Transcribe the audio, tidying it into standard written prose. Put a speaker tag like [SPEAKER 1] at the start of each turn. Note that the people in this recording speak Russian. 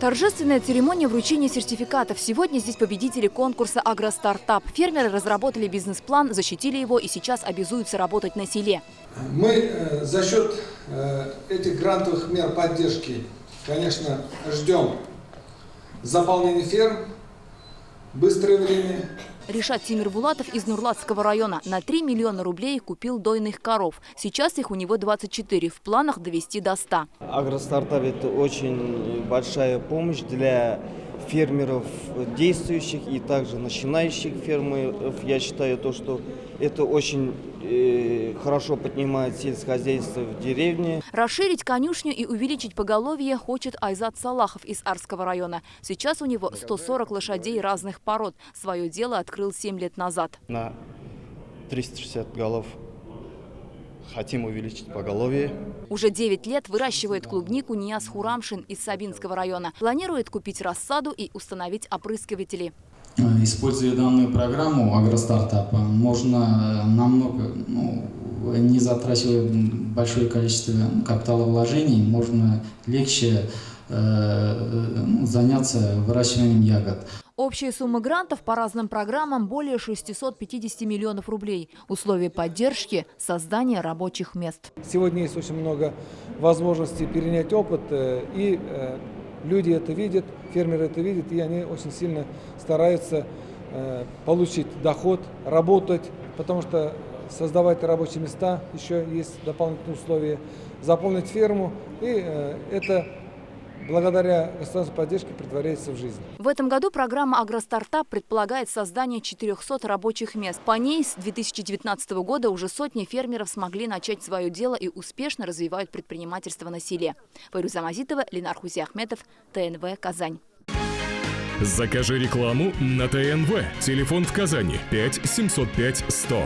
[SPEAKER 1] Торжественная церемония вручения сертификатов. Сегодня здесь победители конкурса «Агростартап». Фермеры разработали бизнес-план, защитили его и сейчас обязуются работать на селе.
[SPEAKER 2] Мы за счет этих грантовых мер поддержки, конечно, ждем заполнения ферм, быстрое время.
[SPEAKER 1] Ришат Тимирбулатов из Нурлатского района на 3 миллиона рублей купил дойных коров. Сейчас их у него 24, в планах довести до 100.
[SPEAKER 3] Агростартап – это очень большая помощь для фермеров действующих и также начинающих фермеров. Я считаю, что это очень хорошо поднимает сельскохозяйство в деревне.
[SPEAKER 1] Расширить конюшню и увеличить поголовье хочет Айзат Салахов из Арского района. Сейчас у него 140 лошадей разных пород. Свое дело открыл 7 лет назад.
[SPEAKER 4] На 360 голов хотим увеличить поголовье.
[SPEAKER 1] Уже 9 лет выращивает клубнику Нияз Хурамшин из Сабинского района. Планирует купить рассаду и установить опрыскиватели.
[SPEAKER 5] Используя данную программу агростартапа, можно намного, не затрачивая большое количество капиталовложений, можно легче заняться выращиванием ягод.
[SPEAKER 1] Общая сумма грантов по разным программам более 650 миллионов рублей. Условия поддержки – создание рабочих мест.
[SPEAKER 2] Сегодня есть очень много возможностей перенять опыт, и люди это видят, фермеры это видят, и они очень сильно стараются получить доход, работать, потому что создавать рабочие места, еще есть дополнительные условия, заполнить ферму, и это благодаря государственной поддержке притворяется в жизнь.
[SPEAKER 1] В этом году программа «Агростартап» предполагает создание 400 рабочих мест. По ней с 2019 года уже сотни фермеров смогли начать свое дело и успешно развивают предпринимательство на селе. Файруза Мазитова, Ленар Хузиахметов, ТНВ, Казань.
[SPEAKER 6] Закажи рекламу на ТНВ. Телефон в Казани 5 705 100.